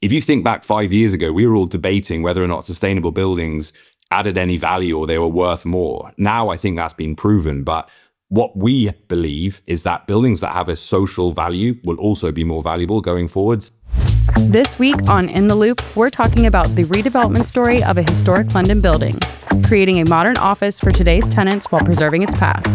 if you think back 5 years ago, we were all debating whether or not sustainable buildings added any value or they were worth more. Now I think that's been proven. But what we believe is that buildings that have a social value will also be more valuable going forwards. This week on In the Loop, we're talking about the redevelopment story of a historic London building, creating a modern office for today's tenants while preserving its past.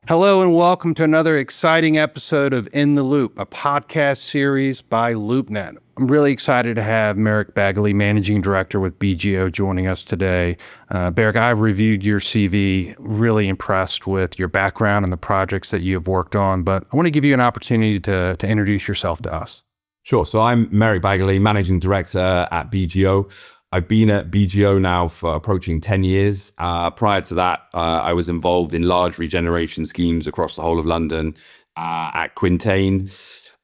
Hello and welcome to another exciting episode of In the Loop, a podcast series by LoopNet. I'm really excited to have Merrik Baggallay, Managing Director with BGO, joining us today. Merrick, I've reviewed your CV, really impressed with your background and the projects that you have worked on, but I want to give you an opportunity to introduce yourself to us. Sure. So I'm Merrik Baggallay, Managing Director at BGO. I've been at BGO now for approaching 10 years. Prior to that, I was involved in large regeneration schemes across the whole of London at Quintain.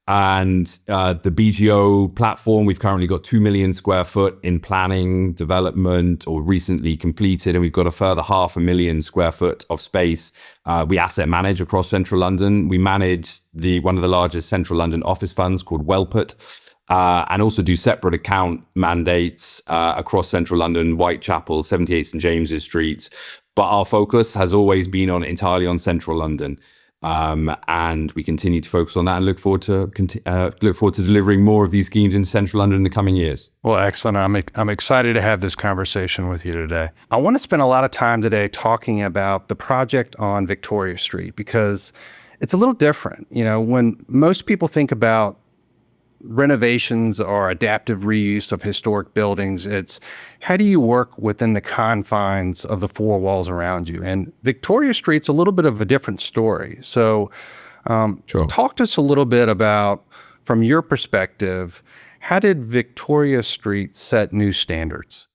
And the BGO platform, we've currently got 2 million square foot in planning, development, or recently completed. And we've got a further 500,000 square foot of space. We asset manage across central London. We manage one of the largest central London office funds called Wellput. And also do separate account mandates across central London, Whitechapel, 78 St James's Street. But our focus has always been entirely on central London. And we continue to focus on that and look forward to delivering more of these schemes in central London in the coming years. Well, excellent. I'm excited to have this conversation with you today. I want to spend a lot of time today talking about the project on Victoria Street because it's a little different. You know, when most people think about renovations or adaptive reuse of historic buildings, it's how do you work within the confines of the four walls around you? And Victoria Street's a little bit of a different story. So Sure. Talk to us a little bit about, from your perspective, how did Victoria Street set new standards?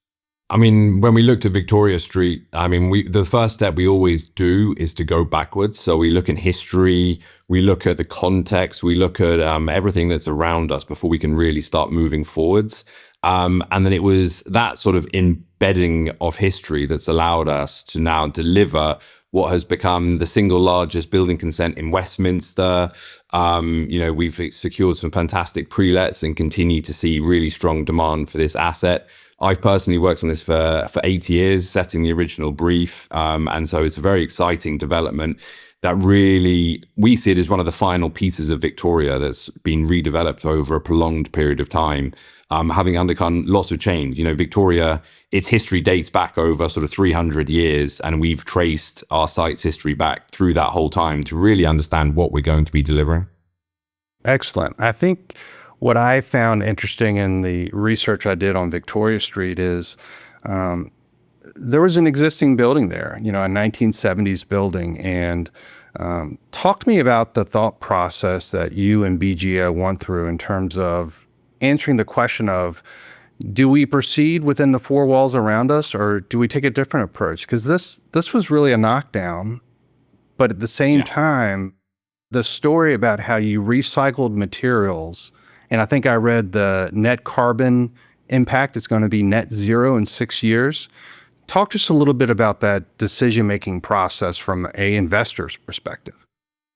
I mean, when we looked at Victoria Street, the first step we always do is to go backwards. So we look in history, we look at the context, we look at everything that's around us before we can really start moving forwards. And then it was that sort of embedding of history that's allowed us to now deliver what has become the single largest building consent in Westminster. We've secured some fantastic pre-lets and continue to see really strong demand for this asset. I've personally worked on this for 8 years, setting the original brief. And so it's a very exciting development that really, we see it as one of the final pieces of Victoria that's been redeveloped over a prolonged period of time, having undergone lots of change. You know, Victoria, its history dates back over sort of 300 years, and we've traced our site's history back through that whole time to really understand what we're going to be delivering. Excellent. I think what I found interesting in the research I did on Victoria Street is there was an existing building there, a 1970s building. And talk to me about the thought process that you and BGO went through in terms of answering the question of, do we proceed within the four walls around us, or do we take a different approach? Because this was really a knockdown, but at the same time, the story about how you recycled materials, and I think I read the net carbon impact is going to be net zero in 6 years. Talk to us a little bit about that decision-making process from an investor's perspective.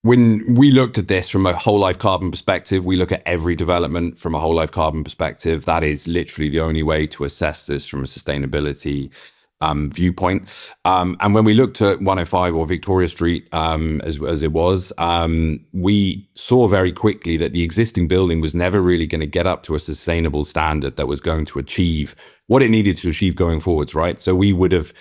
When we looked at this from a whole life carbon perspective, we look at every development from a whole life carbon perspective. That is literally the only way to assess this from a sustainability viewpoint. And when we looked at 105 or Victoria Street as it was, we saw very quickly that the existing building was never really going to get up to a sustainable standard that was going to achieve what it needed to achieve going forwards, right? So we would have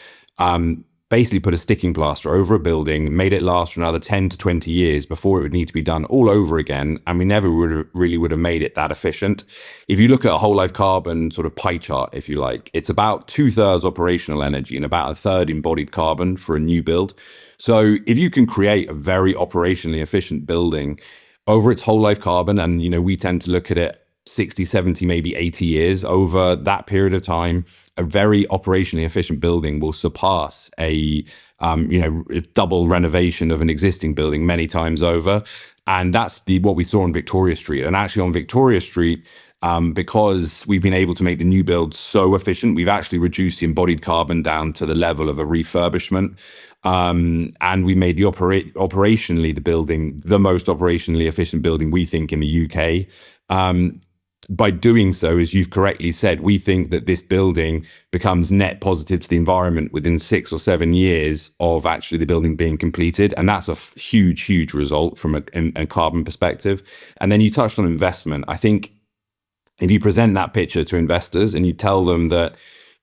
basically put a sticking plaster over a building, made it last for another 10 to 20 years before it would need to be done all over again. And we never would have made it that efficient. If you look at a whole life carbon sort of pie chart, if you like, it's about 2/3 operational energy and about 1/3 embodied carbon for a new build. So if you can create a very operationally efficient building over its whole life carbon, and, we tend to look at it 60, 70, maybe 80 years over that period of time, a very operationally efficient building will surpass a double renovation of an existing building many times over. And that's what we saw on Victoria Street. And actually on Victoria Street, because we've been able to make the new build so efficient, we've actually reduced the embodied carbon down to the level of a refurbishment. And we made the operationally the building the most operationally efficient building we think in the UK By doing so, as you've correctly said, we think that this building becomes net positive to the environment within 6 or 7 years of actually the building being completed. And that's a huge result from a carbon perspective. And then you touched on investment. I think if you present that picture to investors and you tell them that,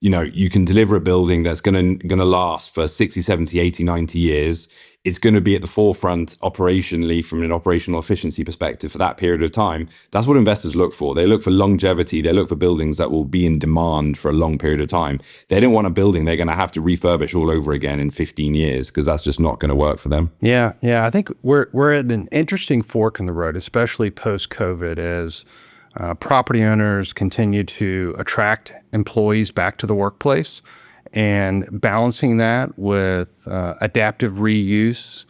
you can deliver a building that's going to last for 60, 70, 80, 90 years, it's going to be at the forefront operationally from an operational efficiency perspective for that period of time. That's what investors look for. They look for longevity. They look for buildings that will be in demand for a long period of time. They don't want a building they're going to have to refurbish all over again in 15 years because that's just not going to work for them. Yeah. I think we're at an interesting fork in the road, especially post-COVID, as property owners continue to attract employees back to the workplace, and balancing that with adaptive reuse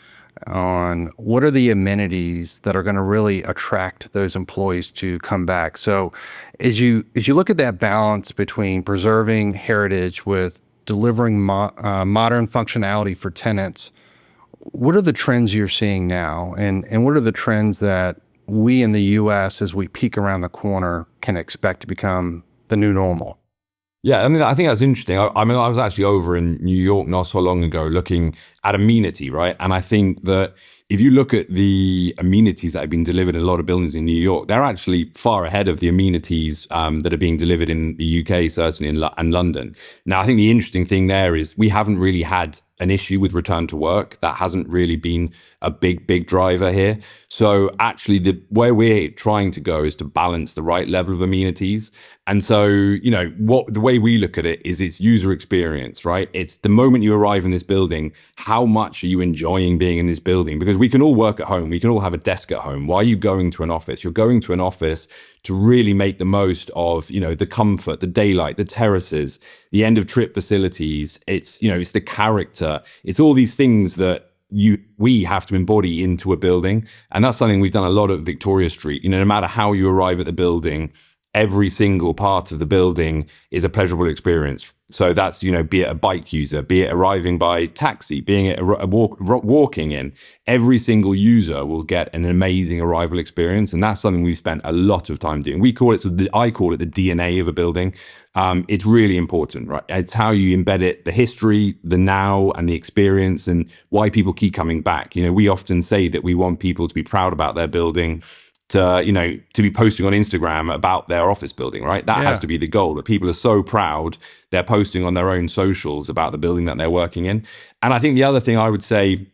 on what are the amenities that are going to really attract those employees to come back. So as you look at that balance between preserving heritage with delivering modern functionality for tenants, what are the trends you're seeing now, and what are the trends that we in the U.S., as we peek around the corner, can expect to become the new normal? Yeah, I mean, I think that's interesting. I was actually over in New York not so long ago looking at amenity, right? And I think that if you look at the amenities that have been delivered in a lot of buildings in New York, they're actually far ahead of the amenities that are being delivered in the UK, certainly and London. Now, I think the interesting thing there is we haven't really had an issue with return to work. That hasn't really been a big driver here. So actually the way we're trying to go is to balance the right level of amenities. And so, the way we look at it is it's user experience, right? It's the moment you arrive in this building, how much are you enjoying being in this building? Because we can all work at home. We can all have a desk at home. Why are you going to an office? You're going to an office to really make the most of, the comfort, the daylight, the terraces, the end of trip facilities. It's the character. It's all these things that we have to embody into a building. And that's something we've done a lot at Victoria Street. No matter how you arrive at the building, every single part of the building is a pleasurable experience. So that's, be it a bike user, be it arriving by taxi, being it walking in, every single user will get an amazing arrival experience. And that's something we've spent a lot of time doing. I call it the DNA of a building. It's really important, right? It's how you embed it, the history, the now, and the experience, and why people keep coming back. We often say that we want people to be proud about their building, to be posting on Instagram about their office building, right? That has to be the goal, that people are so proud they're posting on their own socials about the building that they're working in. And I think the other thing I would say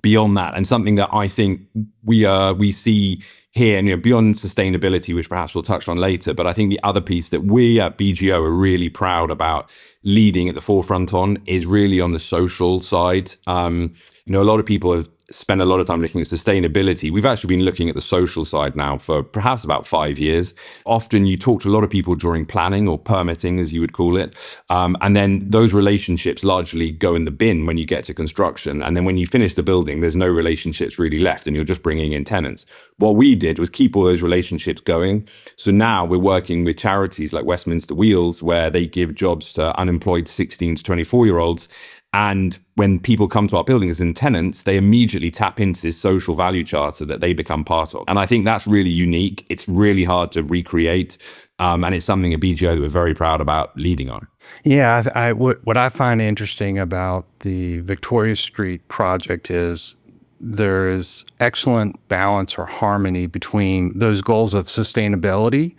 beyond that, and something that I think we see here, and beyond sustainability, which perhaps we'll touch on later, but I think the other piece that we at BGO are really proud about leading at the forefront on is really on the social side. A lot of people have spent a lot of time looking at sustainability. We've actually been looking at the social side now for perhaps about 5 years. Often you talk to a lot of people during planning or permitting, as you would call it. And then those relationships largely go in the bin when you get to construction. And then when you finish the building, there's no relationships really left and you're just bringing in tenants. What we did was keep all those relationships going. So now we're working with charities like Westminster Wheels, where they give jobs to unemployed 16 to 24-year-olds. And when people come to our building as in tenants, they immediately tap into this social value charter that they become part of. And I think that's really unique. It's really hard to recreate. And it's something at BGO that we're very proud about leading on. Yeah, what I find interesting about the Victoria Street project is there is excellent balance or harmony between those goals of sustainability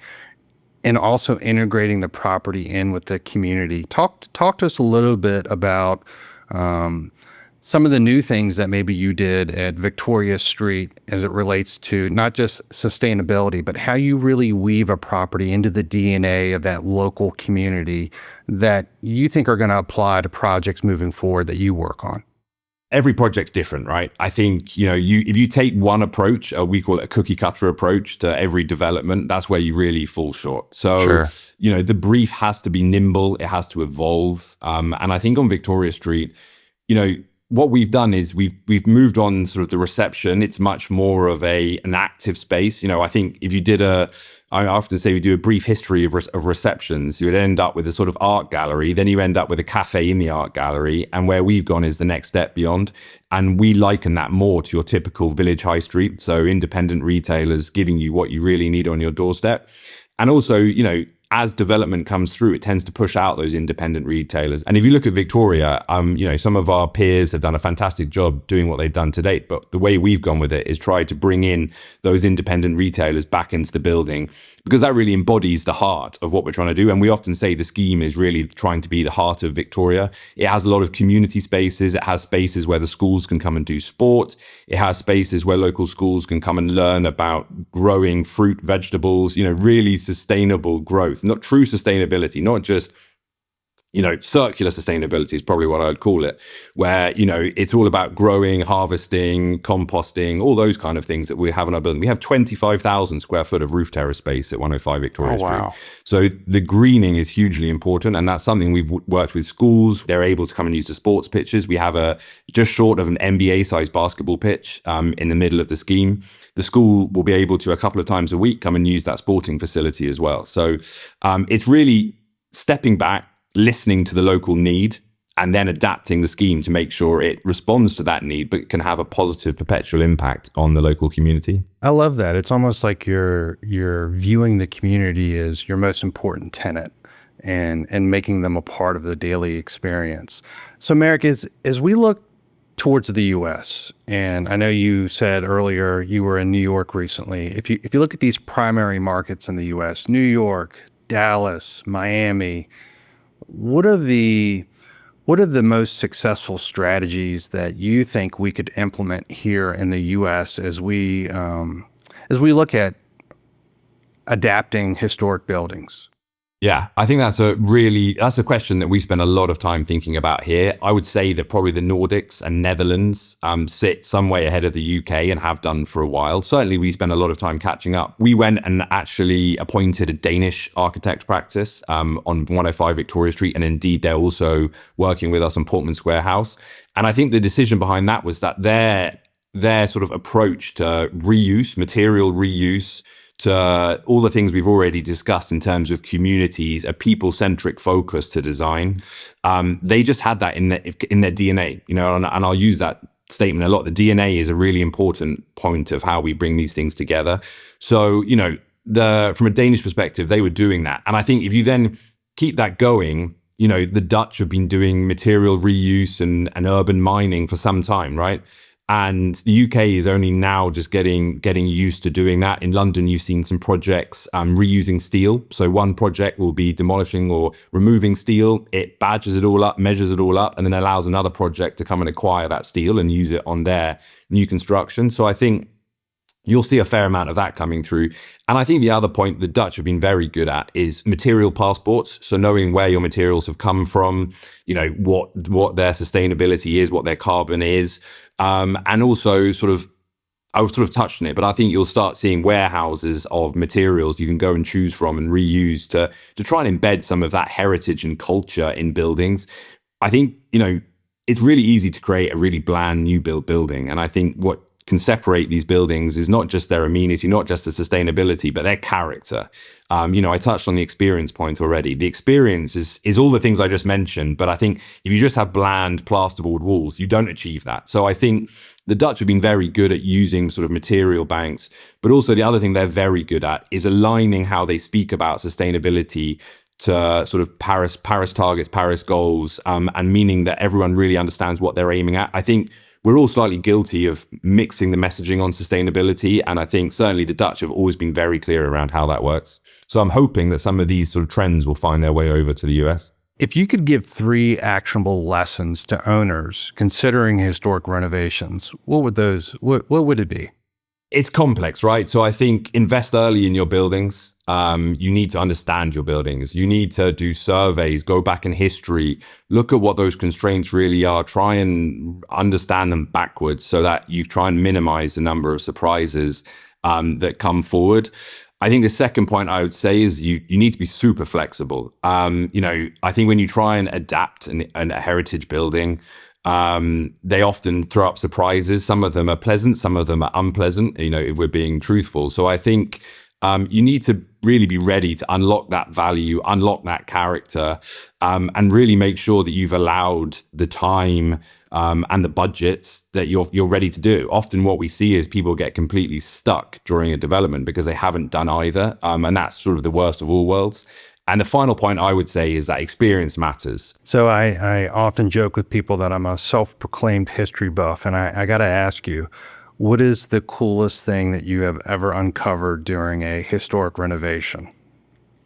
and also integrating the property in with the community. Talk to us a little bit about some of the new things that maybe you did at Victoria Street as it relates to not just sustainability, but how you really weave a property into the DNA of that local community that you think are going to apply to projects moving forward that you work on. Every project's different, right? I think, if you take one approach, we call it a cookie cutter approach to every development, that's where you really fall short. So, Sure. The brief has to be nimble, it has to evolve. And I think on Victoria Street, what we've done is we've moved on sort of the reception. It's much more of an active space. I think if you did I often say we do a brief history of receptions, you would end up with a sort of art gallery. Then you end up with a cafe in the art gallery. And where we've gone is the next step beyond. And we liken that more to your typical village high street. So independent retailers giving you what you really need on your doorstep. And also, as development comes through, it tends to push out those independent retailers. And if you look at Victoria, some of our peers have done a fantastic job doing what they've done to date. But the way we've gone with it is try to bring in those independent retailers back into the building, because that really embodies the heart of what we're trying to do. And we often say the scheme is really trying to be the heart of Victoria. It has a lot of community spaces. It has spaces where the schools can come and do sport. It has spaces where local schools can come and learn about growing fruit, vegetables, really sustainable growth. Not true sustainability, not just, circular sustainability is probably what I would call it, where, it's all about growing, harvesting, composting, all those kind of things that we have in our building. We have 25,000 square foot of roof terrace space at 105 Victoria Street. So the greening is hugely important. And that's something we've worked with schools. They're able to come and use the sports pitches. We have just short of an NBA sized basketball pitch in the middle of the scheme. The school will be able to a couple of times a week come and use that sporting facility as well. So it's really stepping back, listening to the local need, and then adapting the scheme to make sure it responds to that need, but can have a positive perpetual impact on the local community. I love that. It's almost like you're viewing the community as your most important tenant and making them a part of the daily experience. So Merrick, as we look towards the U.S., and I know you said earlier you were in New York recently. If you look at these primary markets in the U.S., New York, Dallas, Miami, what are the most successful strategies that you think we could implement here in the U.S. as we look at adapting historic buildings? Yeah, I think that's a question that we spend a lot of time thinking about here. I would say that probably the Nordics and Netherlands sit some way ahead of the UK and have done for a while. Certainly, we spend a lot of time catching up. We went and actually appointed a Danish architect practice on 105 Victoria Street, and indeed they're also working with us on Portman Square House. And I think the decision behind that was that their sort of approach to reuse, material reuse, to all the things we've already discussed in terms of communities, a people-centric focus to design. They just had that in their DNA, and I'll use that statement a lot. The DNA is a really important point of how we bring these things together. So, from a Danish perspective, they were doing that. And I think if you then keep that going, the Dutch have been doing material reuse and urban mining for some time, right? And the UK is only now just getting used to doing that. In London, you've seen some projects reusing steel. So one project will be demolishing or removing steel. It badges it all up, measures it all up, and then allows another project to come and acquire that steel and use it on their new construction. So I think you'll see a fair amount of that coming through. And I think the other point the Dutch have been very good at is material passports. So knowing where your materials have come from, what their sustainability is, what their carbon is. And also I've sort of touched on it, but I think you'll start seeing warehouses of materials you can go and choose from and reuse to try and embed some of that heritage and culture in buildings. I think, it's really easy to create a really bland new build building. And I think what can separate these buildings is not just their amenity, not just the sustainability, but their character. I touched on the experience point already. The experience is all the things I just mentioned, but I think if you just have bland plasterboard walls, you don't achieve that. So I think the Dutch have been very good at using sort of material banks, but also the other thing they're very good at is aligning how they speak about sustainability to sort of Paris targets, Paris goals, and meaning that everyone really understands what they're aiming at. I think we're all slightly guilty of mixing the messaging on sustainability. And I think certainly the Dutch have always been very clear around how that works. So I'm hoping that some of these sort of trends will find their way over to the US. If you could give 3 actionable lessons to owners considering historic renovations, what would it be? It's complex, right? So I think invest early in your buildings. You need to understand your buildings. You need to do surveys, go back in history, look at what those constraints really are, try and understand them backwards so that you try and minimize the number of surprises that come forward. I think the second point I would say is you need to be super flexible. I think when you try and adapt a heritage building, They often throw up surprises. Some of them are pleasant, some of them are unpleasant, if we're being truthful. So I think you need to really be ready to unlock that value, unlock that character, and really make sure that you've allowed the time and the budgets that you're ready to do. Often what we see is people get completely stuck during a development because they haven't done either. And that's sort of the worst of all worlds. And the final point I would say is that experience matters. So I often joke with people that I'm a self-proclaimed history buff, and I got to ask you, what is the coolest thing that you have ever uncovered during a historic renovation?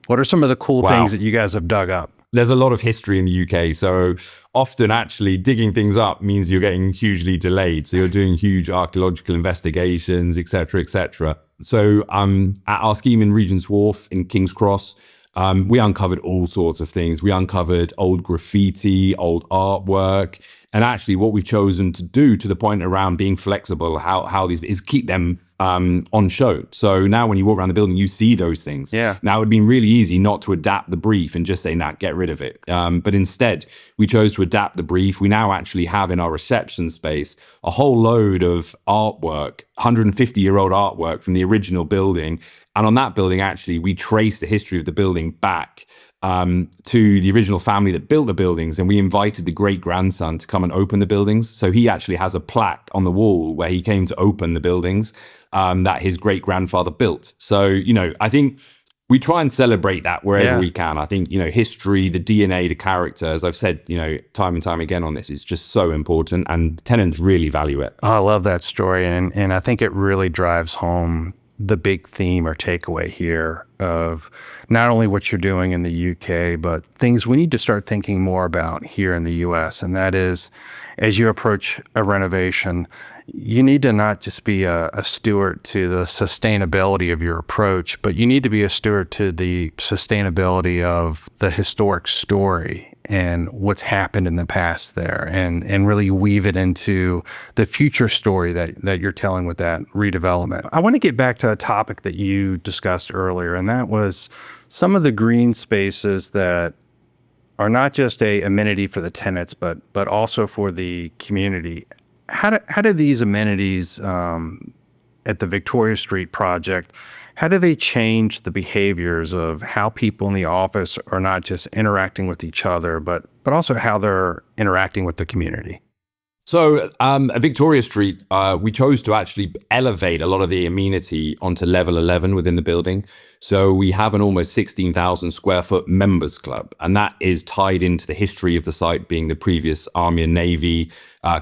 What are some of the cool things that you guys have dug up? There's a lot of history in the UK. So often actually digging things up means you're getting hugely delayed. So you're doing huge archaeological investigations, et cetera, et cetera. So at our scheme in Regent's Wharf in King's Cross, we uncovered all sorts of things. We uncovered old graffiti, old artwork. And actually what we've chosen to do, to the point around being flexible, how these is keep them on show. So now when you walk around the building, you see those things. Yeah. Now it would be really easy not to adapt the brief and just say, nah, get rid of it. But instead, we chose to adapt the brief. We now actually have in our reception space a whole load of artwork, 150-year-old artwork from the original building. And on that building, actually, we trace the history of the building back to the original family that built the buildings, and we invited the great-grandson to come and open the buildings. So he actually has a plaque on the wall where he came to open the buildings that his great-grandfather built. So, I think we try and celebrate that wherever we can. I think, history, the DNA, the character, as I've said, time and time again on this, is just so important, and tenants really value it. Oh, I love that story. And I think it really drives home the big theme or takeaway here of not only what you're doing in the UK, but things we need to start thinking more about here in the US. And that is, as you approach a renovation, you need to not just be a steward to the sustainability of your approach, but you need to be a steward to the sustainability of the historic story and what's happened in the past there, and really weave it into the future story that you're telling with that redevelopment. I want to get back to a topic that you discussed earlier, and that was some of the green spaces that are not just a amenity for the tenants, but also for the community. How do these amenities at the Victoria Street project, how do they change the behaviors of how people in the office are not just interacting with each other, but also how they're interacting with the community? So at Victoria Street, we chose to actually elevate a lot of the amenity onto level 11 within the building. So we have an almost 16,000 square foot members club, and that is tied into the history of the site being the previous Army and Navy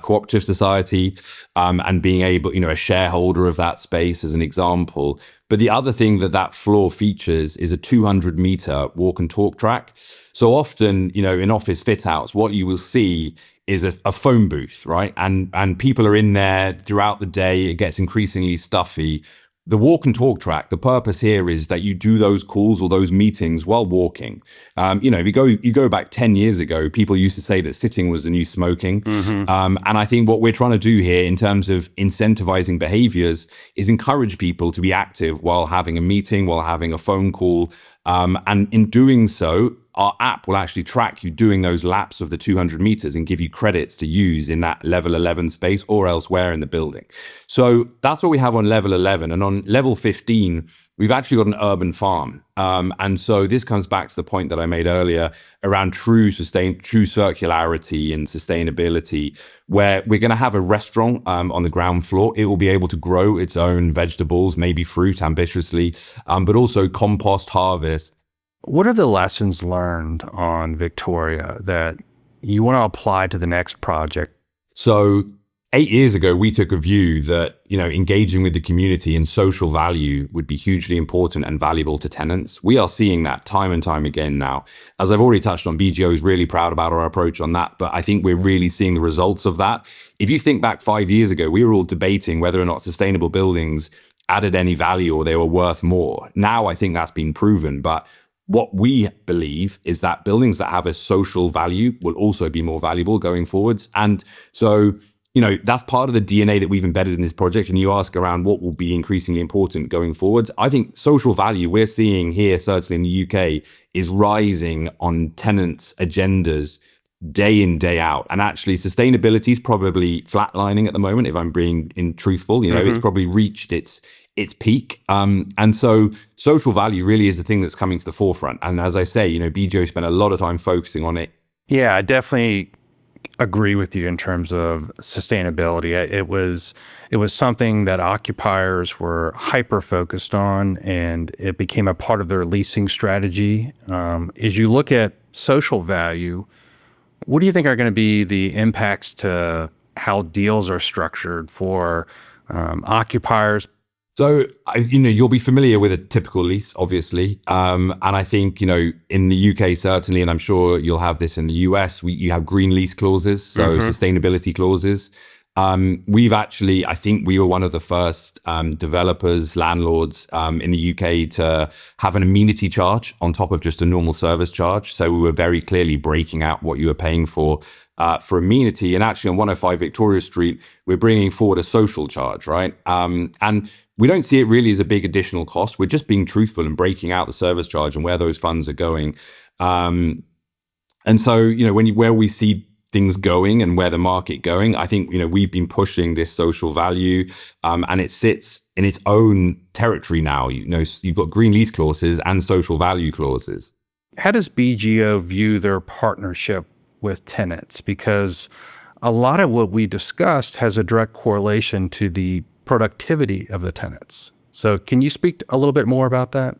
cooperative society, and being able, a shareholder of that space as an example. But the other thing that floor features is a 200-meter walk and talk track. So often, in office fit outs, what you will see is a phone booth, right? And people are in there throughout the day. It gets increasingly stuffy. The walk and talk track, the purpose here is that you do those calls or those meetings while walking. If you go back 10 years ago, people used to say that sitting was the new smoking. And I think what we're trying to do here in terms of incentivizing behaviors is encourage people to be active while having a meeting, while having a phone call. And in doing so, our app will actually track you doing those laps of the 200 meters and give you credits to use in that level 11 space or elsewhere in the building. So that's what we have on level 11. And on level 15, we've actually got an urban farm. And so this comes back to the point that I made earlier around true circularity and sustainability, where we're going to have a restaurant on the ground floor. It will be able to grow its own vegetables, maybe fruit ambitiously, but also compost, harvest. What are the lessons learned on Victoria that you want to apply to the next project? So 8 years ago, we took a view that, engaging with the community and social value would be hugely important and valuable to tenants. We are seeing that time and time again now. As I've already touched on, BGO is really proud about our approach on that, but I think we're really seeing the results of that. If you think back 5 years ago, we were all debating whether or not sustainable buildings added any value or they were worth more. Now I think that's been proven, but what we believe is that buildings that have a social value will also be more valuable going forwards. And so, that's part of the DNA that we've embedded in this project. And you ask around what will be increasingly important going forwards. I think social value we're seeing here, certainly in the UK, is rising on tenants' agendas day in, day out. And actually sustainability is probably flatlining at the moment, if I'm being truthful. It's probably reached its peak. And so social value really is the thing that's coming to the forefront. And as I say, BGO spent a lot of time focusing on it. Yeah, I definitely agree with you in terms of sustainability. It was something that occupiers were hyper focused on, and it became a part of their leasing strategy. As you look at social value, what do you think are going to be the impacts to how deals are structured for occupiers? So, you'll be familiar with a typical lease, obviously. And I think, in the UK, certainly, and I'm sure you'll have this in the US, you have green lease clauses, so sustainability clauses. I think we were one of the first developers, landlords in the UK to have an amenity charge on top of just a normal service charge. So we were very clearly breaking out what you were paying for amenity. And actually on 105 Victoria Street, we're bringing forward a social charge, right? And we don't see it really as a big additional cost. We're just being truthful and breaking out the service charge and where those funds are going. And so, where we see things going and where the market going, I think, we've been pushing this social value and it sits in its own territory now. You've got green lease clauses and social value clauses. How does BGO view their partnership with tenants? Because a lot of what we discussed has a direct correlation to the productivity of the tenants. So can you speak a little bit more about that?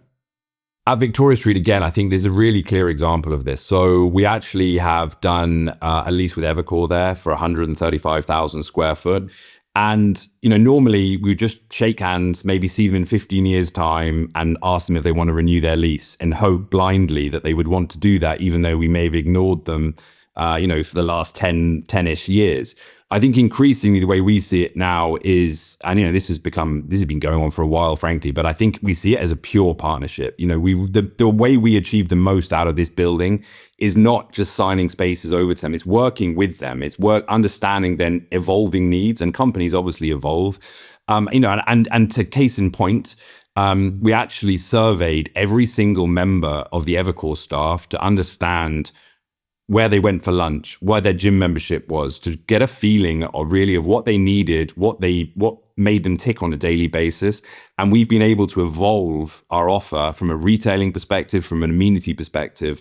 At Victoria Street, again, I think there's a really clear example of this. So we actually have done a lease with Evercore there for 135,000 square foot. And, normally we would just shake hands, maybe see them in 15 years' time and ask them if they want to renew their lease and hope blindly that they would want to do that, even though we may have ignored them, for the last 10-ish years. I think increasingly the way we see it now is, and this has been going on for a while, frankly, but I think we see it as a pure partnership. The way we achieve the most out of this building is not just signing spaces over to them, it's working with them, it's understanding their evolving needs, and companies obviously evolve. And to case in point, we actually surveyed every single member of the Evercore staff to understand where they went for lunch, what their gym membership was, to get a feeling of what they needed, what made them tick on a daily basis. And we've been able to evolve our offer from a retailing perspective, from an amenity perspective,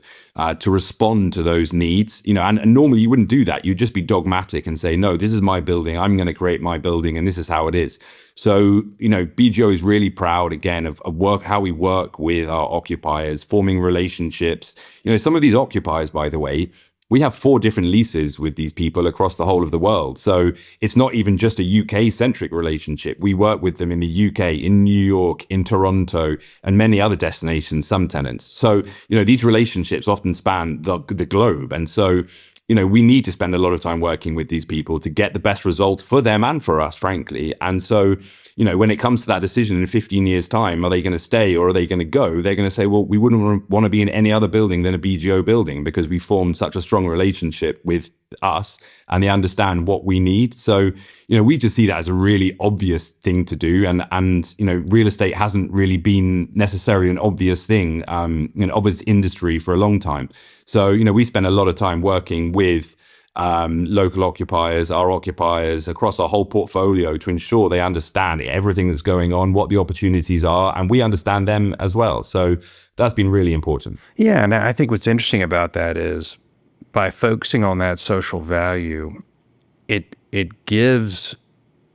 to respond to those needs. And normally you wouldn't do that. You'd just be dogmatic and say, no, this is my building. I'm going to create my building, and this is how it is. So, BGO is really proud, again, of how we work with our occupiers, forming relationships. Some of these occupiers, by the way, we have 4 different leases with these people across the whole of the world. So it's not even just a UK-centric relationship. We work with them in the UK, in New York, in Toronto, and many other destinations, some tenants. So, these relationships often span the globe. And so, we need to spend a lot of time working with these people to get the best results for them and for us, frankly. And so, when it comes to that decision in 15 years' time, are they going to stay or are they going to go? They're going to say, well, we wouldn't want to be in any other building than a BGO building because we formed such a strong relationship with us and they understand what we need. So, we just see that as a really obvious thing to do. And real estate hasn't really been necessarily an obvious thing, obvious industry for a long time. So, we spend a lot of time working with local occupiers, our occupiers across our whole portfolio to ensure they understand everything that's going on, what the opportunities are, and we understand them as well. So that's been really important. Yeah, and I think what's interesting about that is by focusing on that social value, it gives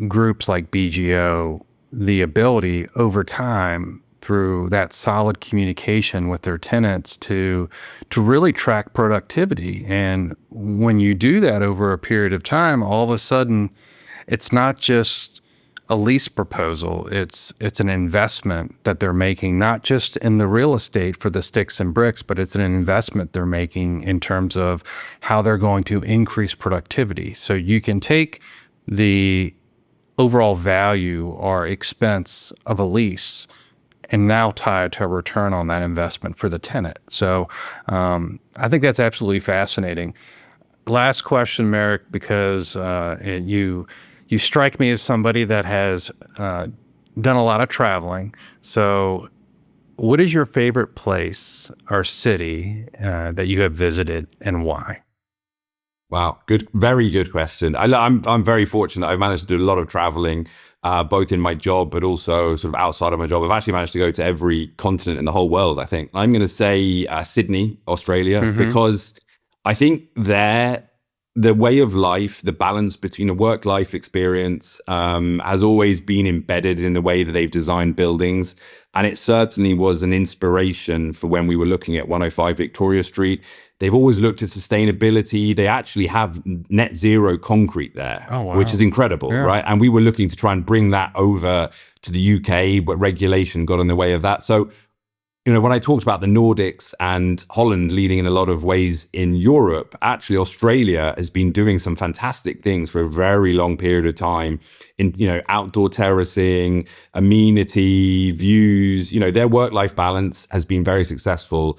groups like BGO the ability over time through that solid communication with their tenants to really track productivity. And when you do that over a period of time, all of a sudden, it's not just a lease proposal. It's an investment that they're making, not just in the real estate for the sticks and bricks, but it's an investment they're making in terms of how they're going to increase productivity. So you can take the overall value or expense of a lease and now tie it to a return on that investment for the tenant. So I think that's absolutely fascinating. Last question, Merrick, because you strike me as somebody that has done a lot of traveling. So what is your favorite place or city that you have visited and why? Wow, good, very good question. I'm very fortunate. I've managed to do a lot of traveling, both in my job, but also sort of outside of my job. I've actually managed to go to every continent in the whole world. I think I'm going to say Sydney, Australia, because I think there the way of life, the balance between a work-life experience, has always been embedded in the way that they've designed buildings. And it certainly was an inspiration for when we were looking at 105 Victoria Street. They've always looked at sustainability. They actually have net zero concrete there, which is incredible, right? And we were looking to try and bring that over to the UK, but regulation got in the way of that. So, when I talked about the Nordics and Holland leading in a lot of ways in Europe, actually Australia has been doing some fantastic things for a very long period of time in, outdoor terracing, amenity, views, their work-life balance has been very successful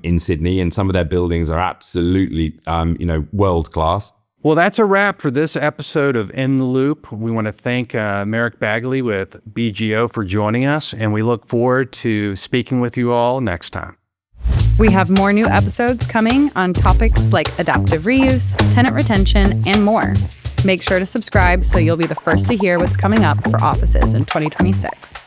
in Sydney, and some of their buildings are absolutely, world class. Well, that's a wrap for this episode of In the Loop. We want to thank Merrik Baggallay with BGO for joining us, and we look forward to speaking with you all next time. We have more new episodes coming on topics like adaptive reuse, tenant retention, and more. Make sure to subscribe so you'll be the first to hear what's coming up for offices in 2026.